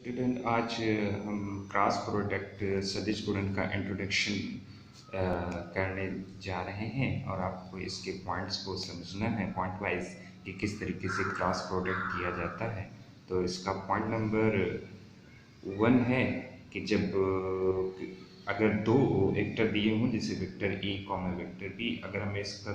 Student आज हम cross product सदिश गुणन का इंट्रोडक्शन करने जा रहे हैं और आपको इसके पॉइंट्स को समझना है पॉइंट वाइज कि किस तरीके से क्रॉस प्रोडक्ट किया जाता है। तो इसका पॉइंट नंबर 1 है कि जब अगर दो वेक्टर दिए हों जैसे vector A comma vector B, अगर हमें इसका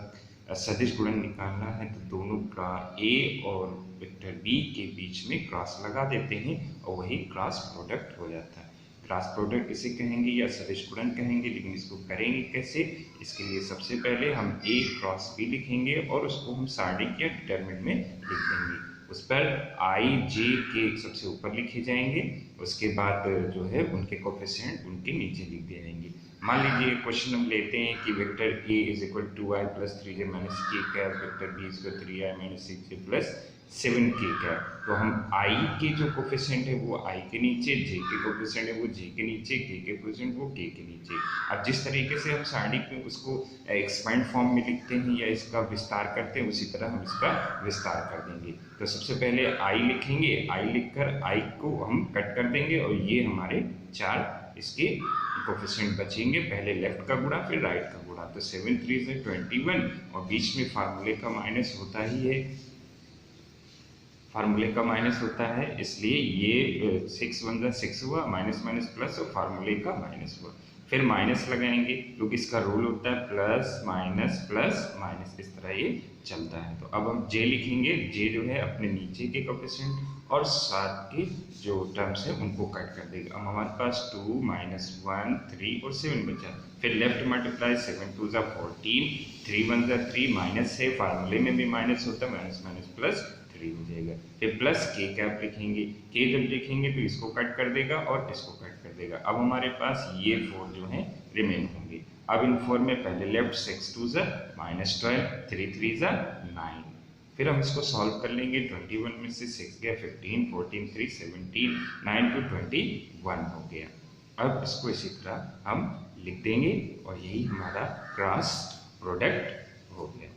सदिश गुणन निकालना है तो दोनों का ए और वेक्टर बी के बीच में क्रॉस लगा देते हैं और वही क्रॉस प्रोडक्ट हो जाता है। क्रॉस प्रोडक्ट इसे कहेंगे या सदिश गुणन कहेंगे, लेकिन इसको करेंगे कैसे? इसके लिए सबसे पहले हम ए क्रॉस बी लिखेंगे और उसको हम सारणिक या डिटरमिनेंट में लिख देंगे। उस पर आई जे के सबसे ऊपर लिखे जाएंगे, उसके बाद जो है उनके कोफिशिएंट उनके नीचे लिख दिए जाएंगे। मान लीजिए क्वेश्चन हम लेते हैं कि vector A is equal to I plus 3j minus K cap, vector B is equal 3i minus 6j plus 7k cap. तो हम आई के जो कोफिशिएंट है वो आई के नीचे, जे के कोफिशिएंट है वो जे के नीचे, के कोफिशिएंट वो के नीचे। अब जिस तरीके से हम सारणिक में उसको एक्सपेंड फॉर्म में लिखते हैं या इसका विस्तार करते हैं, उसी तरह हम इसका विस्तार कर देंगे। तो सबसे पहले आई लिखेंगे, आई लिखकर आई को हम कट कर देंगे और ये हमारे 4 इसके कोफिशिएंट बचेंगे, पहले लेफ्ट का गुणा फिर राइट का गुणा। तो 7 3 से 21 और बीच में फार्मूले का माइनस होता ही है, फार्मूले का माइनस होता है, इसलिए ये 6 1 6 हुआ, माइनस माइनस प्लस और फार्मूले का माइनस हुआ। फिर माइनस लगाएंगे क्योंकि इसका रूल होता है प्लस माइनस, इस तरह ये चलता है। तो अब हम जे लिखेंगे, जे जो है अपने नीचे के कोफिशिएंट और साथ के जो टर्म्स हैं उनको कट कर देगा। अब हमारे पास 2 -1 3 और 7 बचा। फिर लेफ्ट मल्टीप्लाई 7 2 14, 3 1 3 माइनस है, फार्मूले में भी माइनस होता है, माइनस माइनस प्लस 3 हो जाएगा। फिर प्लस के कैप लिखेंगे, के जब लिखेंगे तो इसको कट कर देगा और इसको कट कर देगा। अब हमारे पास ये 4 जो है रिमेन होंगे। अब इन 4 में पहले लेफ्ट 6 2 -12, 3 3 9। फिर हम इसको सॉल्व कर लेंगे। 21 में से 6 गया 15, 14 3 17, 9 to 21 हो गया। अब इसको इसी तरह हम लिख देंगे और यही हमारा क्रॉस प्रोडक्ट हो गया।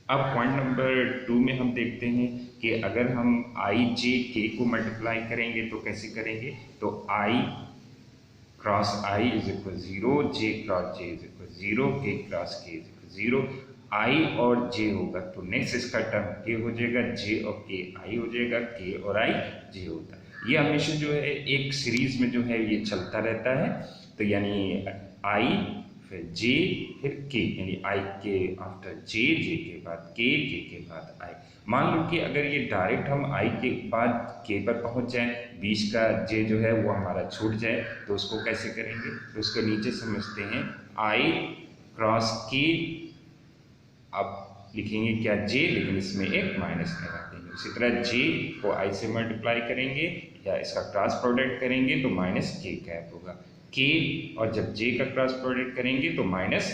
अब पॉइंट नंबर 2 में हम देखते हैं कि अगर हम आई जे के को मल्टीप्लाई करेंगे तो कैसे करेंगे। तो I cross I is equal 0, J cross J is equal 0, K cross के इज इक्वल 0। आई और जे होगा तो नेक्स्ट इसका टर्म के हो जाएगा, जे और के आई हो जाएगा, के और आई जे होता है। ये हमेशा जो है एक सीरीज में जो है ये चलता रहता है। तो यानी आई फिर जे फिर के, यानी आई के आफ्टर जे, जे के बाद के बाद आई। मान लो कि अगर ये डायरेक्ट हम आई के बाद के पर पहुंच जाए, बीच का जे जो है वो हमारा छूट जाए, तो उसको कैसे करेंगे। तो उसको नीचे समझते हैं आई क्रॉस के। अब लिखेंगे क्या जे, लेकिन इसमें एक माइनस लगा देंगे। उसी तरह जे को आई से मल्टीप्लाई करेंगे या इसका क्रॉस प्रोडक्ट करेंगे तो माइनस के कैप होगा, के और जब जे का क्रॉस प्रोडक्ट करेंगे तो माइनस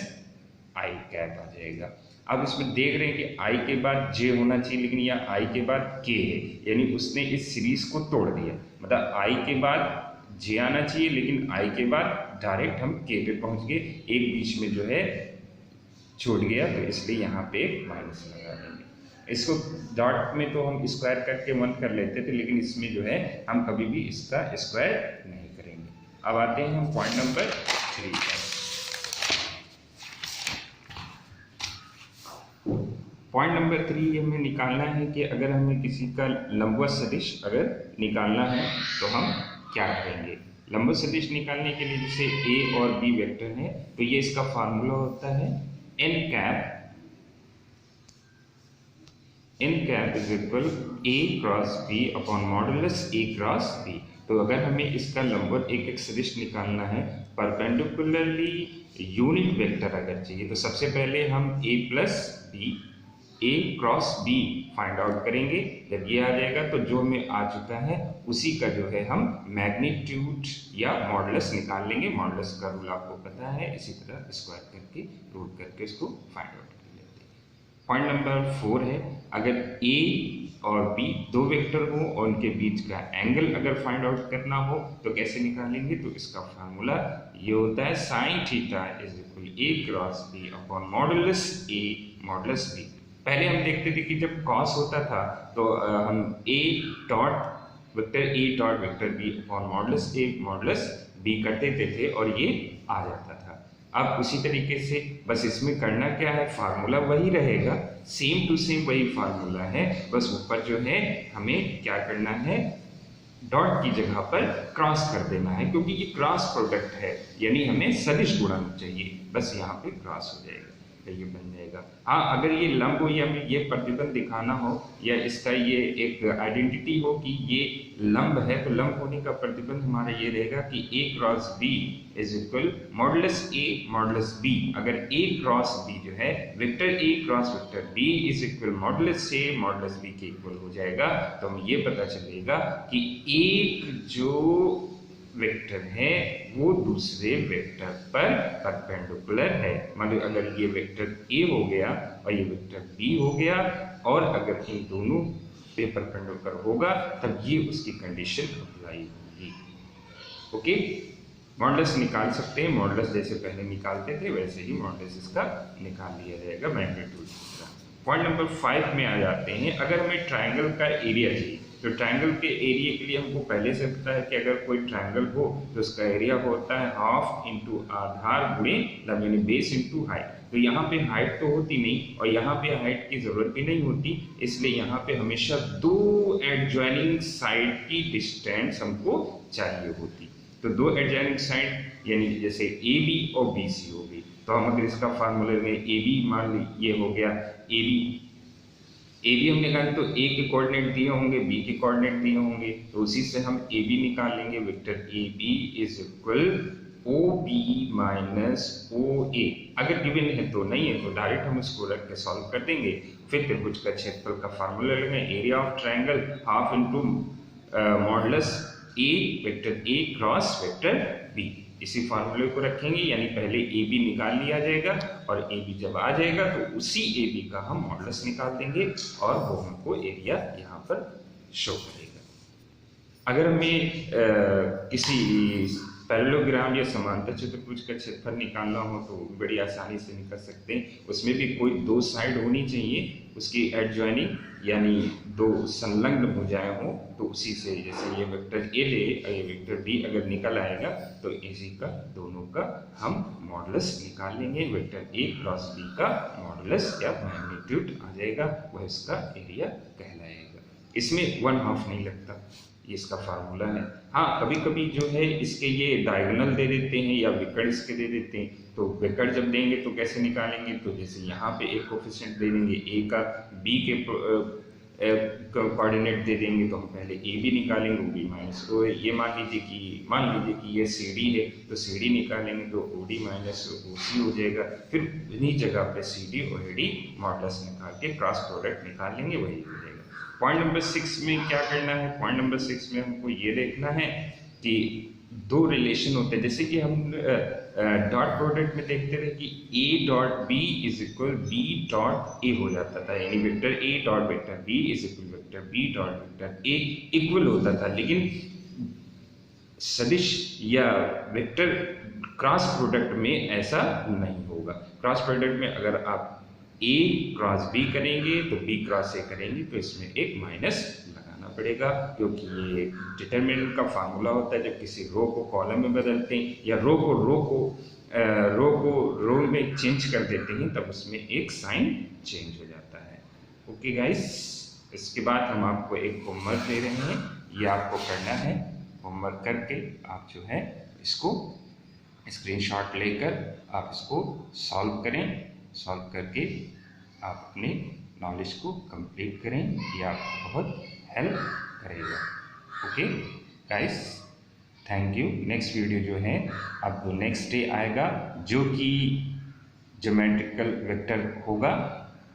आई कैप आ जाएगा। अब इसमें देख रहे हैं कि आई के बाद जे होना चाहिए, लेकिन यह आई के बाद के है, यानी उसने इस सीरीज को तोड़ दिया। मतलब आई के बाद जे आना चाहिए, लेकिन आई के बाद डायरेक्ट हम के पे पहुंच गए, एक बीच में जो है छूट गया, तो इसलिए यहाँ पे एक माइनस लगा देंगे। इसको डॉट में तो हम स्क्वायर करके 1 कर लेते थे, लेकिन इसमें जो है हम कभी भी इसका स्क्वायर नहीं करेंगे। अब आते हैं हम पॉइंट नंबर 3 पर। पॉइंट नंबर 3 हमें निकालना है कि अगर हमें किसी का लंबवत सदिश अगर निकालना है तो हम क्या करेंगे। लंबवत सदिश निकालने के लिए जैसे ए और बी वेक्टर है तो ये इसका फार्मूला होता है n cap is equal a cross b upon modulus a cross b। तो अगर हमें इसका लंबवत एक सदिश निकालना है परपेंडिकुलरली यूनिट वेक्टर अगर चाहिए, तो सबसे पहले हम a plus B, a cross b find out करेंगे। जब ये आ जाएगा तो जो हमें आ चुका है उसी का जो है हम मैग्नीट्यूड या मॉडुलस निकाल लेंगे। मॉडुलस का रूल आपको पता है, इसी तरह स्क्वायर करके रूट करके इसको फाइंड आउट कर लेते हैं। पॉइंट नंबर 4 है, अगर a और b दो वेक्टर हो और उनके बीच का एंगल अगर फाइंड आउट करना हो तो कैसे निकालेंगे। तो इसका फार्मूला ये होता है sine theta is equal a cross b upon modulus a modulus b। पहले हम देखते थे कि जब कॉस होता था तो हम a dot vector A dot vector B upon modulus A modulus B कर देते थे और ये आ जाता था। अब उसी तरीके से बस इसमें करना क्या है, फार्मूला वही रहेगा, सेम टू सेम वही फार्मूला है, बस ऊपर जो है हमें क्या करना है, डॉट की जगह पर क्रॉस कर देना है, क्योंकि ये क्रॉस प्रोडक्ट है, यानी हमें सदिश गुणन चाहिए, बस यहाँ पे क्रॉस हो जाएगा तो ये बन जाएगा। हाँ, अगर ये लंब हो या हमें ये प्रतिबंध दिखाना हो या इसका ये एक आइडेंटिटी हो कि ये लंब है, तो लंब होने का प्रतिबंध हमारा ये रहेगा कि A cross B is equal modulus A modulus B. अगर ए क्रॉस बी जो है vector A cross vector B is equal modulus A modulus B के इक्वल हो जाएगा, तो हमें ये पता चलेगा कि एक जो वेक्टर है वो दूसरे वेक्टर पर परपेंडिकुलर है। मतलब अगर ये वेक्टर ए हो गया और ये वेक्टर बी हो गया और अगर इन दोनों पे परपेंडिकुलर होगा तब ये उसकी कंडीशन अप्लाई होगी। ओके, मॉडुलस निकाल सकते हैं, मॉडुलस जैसे पहले निकालते थे वैसे ही मॉडुलस इसका निकाल लिया जाएगा मैग्नीट्यूड का। पॉइंट नंबर 5 में आ जाते हैं। अगर हमें ट्राइंगल का एरिया चाहिए तो ट्राइंगल के एरिया के लिए हमको पहले से पता है कि अगर कोई ट्राइंगल हो तो उसका एरिया होता है हाफ इंटू आधार गुणे लंब, यानी बेस इंटू हाइट। तो यहाँ पे हाइट तो होती नहीं और यहाँ पे हाइट की जरूरत भी नहीं होती, इसलिए यहाँ पे हमेशा दो एडजॉइनिंग साइड की डिस्टेंस हमको चाहिए होती। तो दो एडजॉइनिंग साइड यानी जैसे ए बी और बी सी हो गई, तो हम अगर इसका फार्मूला लेंगे ए बी, मान ली ये हो गया ए बी हम निकालें तो ए के कोऑर्डिनेट दिए होंगे, बी के कोऑर्डिनेट दिए होंगे, तो उसी से हम ए बी निकाल लेंगे। Vector A B is equal O B minus O A. अगर गिवन है तो नहीं है तो डायरेक्ट हम इसको रख के सॉल्व कर देंगे। फिर त्रिभुज का क्षेत्रफल का फार्मूला लेंगे, area of triangle half into modulus A vector A cross vector B. इसी फार्मूले को रखेंगे, यानी पहले ए बी निकाल लिया जाएगा और ए बी जब आ जाएगा तो उसी ए बी का हम मॉडुलस निकाल देंगे और वो हमको एरिया यहाँ पर शो करेगा। अगर हमें किसी पैरेललोग्राम या समांतर चतुर्भुज का क्षेत्रफल निकालना हो तो बड़ी आसानी से निकल सकते हैं। उसमें भी कोई दो साइड होनी चाहिए, उसकी एडजॉइनिंग यानी दो संलग्न भुजाएं हो, तो उसी से जैसे ये वेक्टर ए ले ये वेक्टर बी अगर निकल आएगा तो इसी का दोनों का हम मॉडुलस निकाल लेंगे। वेक्टर ए क्रॉस बी का मॉडुलस या मैग्नीट्यूड आ जाएगा, वह इसका एरिया कहलाएगा। इसमें 1/2 नहीं लगता, ये इसका फार्मूला है। हाँ, कभी कभी जो है इसके ये डायगोनल दे देते हैं या विकर्ण इसके दे देते हैं, तो विकर्ण जब देंगे तो कैसे निकालेंगे, तो जैसे यहाँ पे एक कोफिशिएंट दे देंगे ए का, बी के कोऑर्डिनेट दे देंगे, तो हम पहले ए बी निकालेंगे, ओ बी माइनस ओ। ये मान लीजिए कि ये सी डी है तो सी डी निकालेंगे तो ओ डी माइनस ओ सी हो जाएगा। फिर इन्हीं जगह पे सी डी और ए डी मॉडुलस निकाल के क्रॉस प्रोडक्ट निकाल लेंगे, वही हो जाएगा। पॉइंट नंबर 6 में क्या करना है, पॉइंट नंबर 6 में हमको ये देखना है कि दो रिलेशन होते हैं, जैसे कि हम डॉट प्रोडक्ट में देखते रहे कि A dot B is equal B dot A हो जाता था, यानी vector A dot vector B is equal vector B dot vector A equal होता था। लेकिन सदिश या वेक्टर क्रॉस प्रोडक्ट में ऐसा नहीं होगा। क्रॉस प्रोडक्ट में अगर आप ए क्रॉस बी करेंगे तो बी क्रॉस ए करेंगे तो इसमें एक माइनस लगाना पड़ेगा, क्योंकि ये डिटरमिनेंट का फार्मूला होता है। जब किसी रो को कॉलम में बदलते हैं या रो को रो में चेंज कर देते हैं तब उसमें एक साइन चेंज हो जाता है। ओके गाइस, इसके बाद हम आपको एक होमवर्क दे रहे हैं, ये आपको करना है। होमवर्क करके आप जो है इसको स्क्रीनशॉट लेकर आप इसको सॉल्व करें। सॉल्व करके आप अपने नॉलेज को कंप्लीट करें, ये आपको बहुत हेल्प करेगा। Okay guys, thank you. Next video जो है अब नेक्स्ट डे आएगा जो कि ज्योमेट्रिकल वेक्टर होगा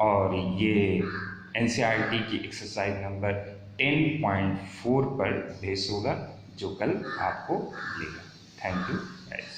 और ये एनसीईआरटी की एक्सरसाइज नंबर 10.4 पर बेस होगा जो कल आपको मिलेगा। Thank you guys.